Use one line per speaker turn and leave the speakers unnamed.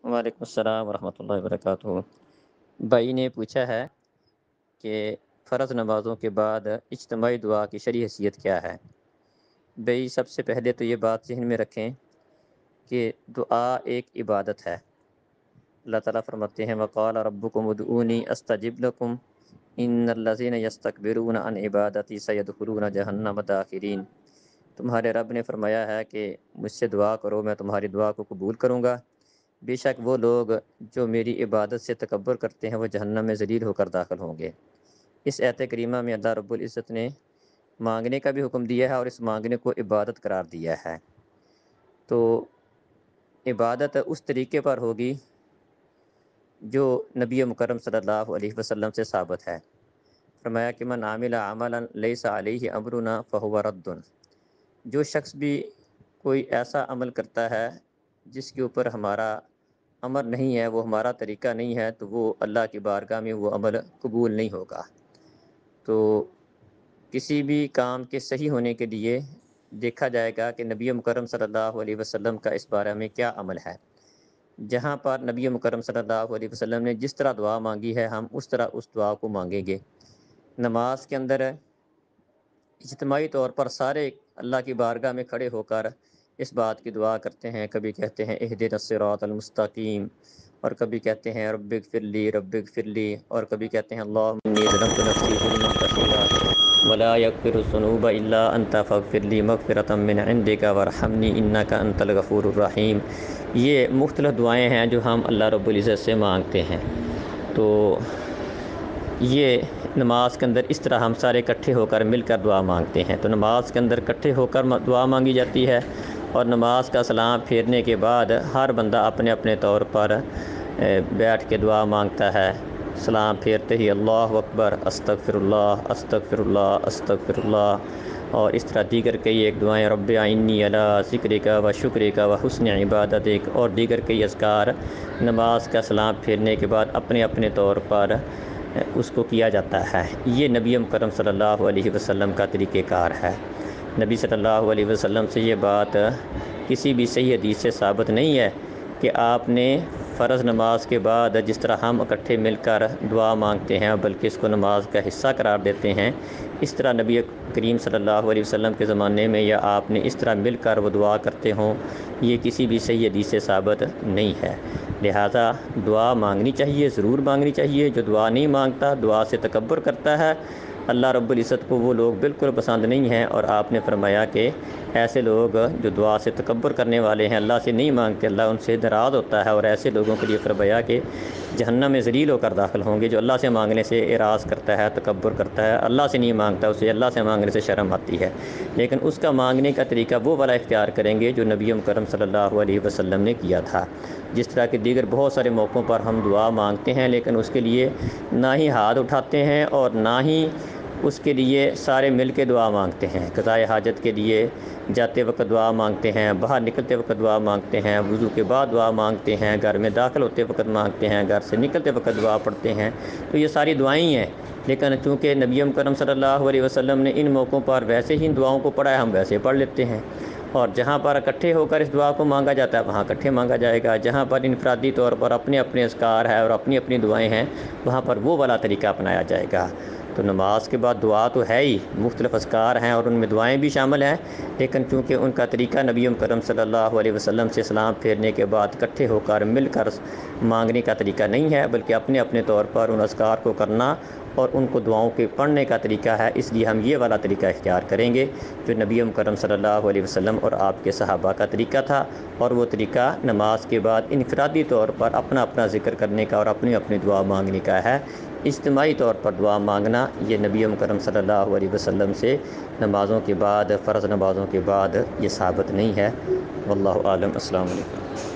وعلیکم السلام ورحمۃ اللہ وبرکاتہ۔ بھائی نے پوچھا ہے کہ فرض نمازوں کے بعد اجتماعی دعا کی شرعی حیثیت کیا ہے؟ بھائی سب سے پہلے تو یہ بات ذہن میں رکھیں کہ دعا ایک عبادت ہے۔ اللہ تعالیٰ فرماتے ہیں وقال ربکم ادعونی استجب لکم ان الذین یستکبرون عن عبادتی سیدخلون جہنم داخرین۔ تمہارے رب نے فرمایا ہے کہ مجھ سے دعا کرو، میں تمہاری دعا کو قبول کروں گا۔ بے شک وہ لوگ جو میری عبادت سے تکبر کرتے ہیں وہ جہنم میں ذلیل ہو کر داخل ہوں گے۔ اس آیت کریمہ میں اللہ رب العزت نے مانگنے کا بھی حکم دیا ہے اور اس مانگنے کو عبادت قرار دیا ہے۔ تو عبادت اس طریقے پر ہوگی جو نبی مکرم صلی اللہ علیہ وسلم سے ثابت ہے۔ فرمایا کہ من عامل عملا لیس علیہ امرنا فہو رد۔ جو شخص بھی کوئی ایسا عمل کرتا ہے جس کے اوپر ہمارا امر نہیں ہے، وہ ہمارا طریقہ نہیں ہے، تو وہ اللہ کی بارگاہ میں وہ عمل قبول نہیں ہوگا۔ تو کسی بھی کام کے صحیح ہونے کے لیے دیکھا جائے گا کہ نبی مکرم صلی اللہ علیہ وسلم کا اس بارے میں کیا عمل ہے۔ جہاں پر نبی مکرم صلی اللہ علیہ وسلم نے جس طرح دعا مانگی ہے ہم اس طرح اس دعا کو مانگیں گے۔ نماز کے اندر اجتماعی طور پر سارے اللہ کی بارگاہ میں کھڑے ہو کر اس بات کی دعا کرتے ہیں، کبھی کہتے ہیں اہدنا الصراط المستقیم، اور کبھی کہتے ہیں رب اغفر لی رب اغفر لی، اور کبھی کہتے ہیں اللہم انی ظلمت نفسی ظلما کثیرا ولا یغفر الذنوب الا انت فاغفر لی مغفرۃ من عندک وارحمنی انک انت الغفور الرحیم۔ یہ مختلف دعائیں ہیں جو ہم اللہ رب العزت سے مانگتے ہیں۔ تو یہ نماز کے اندر اس طرح ہم سارے اکٹھے ہو کر مل کر دعا مانگتے ہیں۔ تو نماز کے اندر اکٹھے ہو کر دعا مانگی جاتی ہے، اور نماز کا سلام پھیرنے کے بعد ہر بندہ اپنے اپنے طور پر بیٹھ کے دعا مانگتا ہے۔ سلام پھیرتے ہی اللہ اکبر استغفر اللہ استغفر اللہ استغفر اللہ، اور اس طرح دیگر کئی ایک دعائیں رب اعنی علی ذکرک و شکرک و حسن عبادتک اور دیگر کئی اذکار نماز کا سلام پھیرنے کے بعد اپنے اپنے طور پر اس کو کیا جاتا ہے۔ یہ نبی مکرم صلی اللہ علیہ وسلم کا طریقہ کار ہے۔ نبی صلی اللہ علیہ وسلم سے یہ بات کسی بھی صحیح حدیث سے ثابت نہیں ہے کہ آپ نے فرض نماز کے بعد جس طرح ہم اکٹھے مل کر دعا مانگتے ہیں بلکہ اس کو نماز کا حصہ قرار دیتے ہیں، اس طرح نبی کریم صلی اللہ علیہ وسلم کے زمانے میں یا آپ نے اس طرح مل کر وہ دعا کرتے ہوں، یہ کسی بھی صحیح حدیث سے ثابت نہیں ہے۔ لہٰذا دعا مانگنی چاہیے، ضرور مانگنی چاہیے۔ جو دعا نہیں مانگتا، دعا سے تکبر کرتا ہے، اللہ رب العزت کو وہ لوگ بالکل پسند نہیں ہیں، اور آپ نے فرمایا کہ ایسے لوگ جو دعا سے تکبر کرنے والے ہیں، اللہ سے نہیں مانگتے، اللہ ان سے ناراض ہوتا ہے، اور ایسے لوگوں کے لیے فرمایا کہ جہنم میں ذلیل ہو کر داخل ہوں گے۔ جو اللہ سے مانگنے سے اعراض کرتا ہے، تکبر کرتا ہے، اللہ سے نہیں مانگتا، اسے اللہ سے مانگنے سے شرم آتی ہے، لیکن اس کا مانگنے کا طریقہ وہ والا اختیار کریں گے جو نبی مکرم صلی اللہ علیہ وسلم نے کیا تھا۔ جس طرح کہ دیگر بہت سارے موقعوں پر ہم دعا مانگتے ہیں، لیکن اس کے لیے نہ ہی ہاتھ اٹھاتے ہیں اور نہ ہی اس کے لیے سارے مل کے دعا مانگتے ہیں۔ قضاء حاجت کے لیے جاتے وقت دعا مانگتے ہیں، باہر نکلتے وقت دعا مانگتے ہیں، وضو کے بعد دعا مانگتے ہیں، گھر میں داخل ہوتے وقت مانگتے ہیں، گھر سے نکلتے وقت دعا پڑھتے ہیں۔ تو یہ ساری دعائیں ہیں، لیکن چونکہ نبی کرم صلی اللہ علیہ وسلم نے ان موقعوں پر ویسے ہی ان دعاؤں کو پڑھا ہے، ہم ویسے پڑھ لیتے ہیں، اور جہاں پر اکٹھے ہو کر اس دعا کو مانگا جاتا ہے وہاں اکٹھے مانگا جائے گا۔ جہاں پر انفرادی طور پر اپنے اپنے اذکار ہے اور اپنی اپنی دعائیں ہیں، وہاں پر وہ والا طریقہ اپنایا جائے گا۔ تو نماز کے بعد دعا تو ہے ہی، مختلف اذکار ہیں اور ان میں دعائیں بھی شامل ہیں، لیکن چونکہ ان کا طریقہ نبی کرم صلی اللہ علیہ وسلم سے سلام پھیرنے کے بعد اکٹھے ہو کر مل کر مانگنے کا طریقہ نہیں ہے، بلکہ اپنے اپنے طور پر ان اذکار کو کرنا اور ان کو دعاؤں کے پڑھنے کا طریقہ ہے۔ اس لیے ہم یہ والا طریقہ اختیار کریں گے جو نبی کرم صلی اللہ علیہ وسلم اور آپ کے صحابہ کا طریقہ تھا، اور وہ طریقہ نماز کے بعد انفرادی طور پر اپنا اپنا ذکر کرنے کا اور اپنی اپنی دعا مانگنے کا ہے۔ اجتماعی طور پر دعا مانگنا یہ نبی کرم صلی اللہ علیہ وسلم سے نمازوں کے بعد، فرض نمازوں کے بعد یہ ثابت نہیں ہے۔ واللہ عالم۔ السلام علیکم۔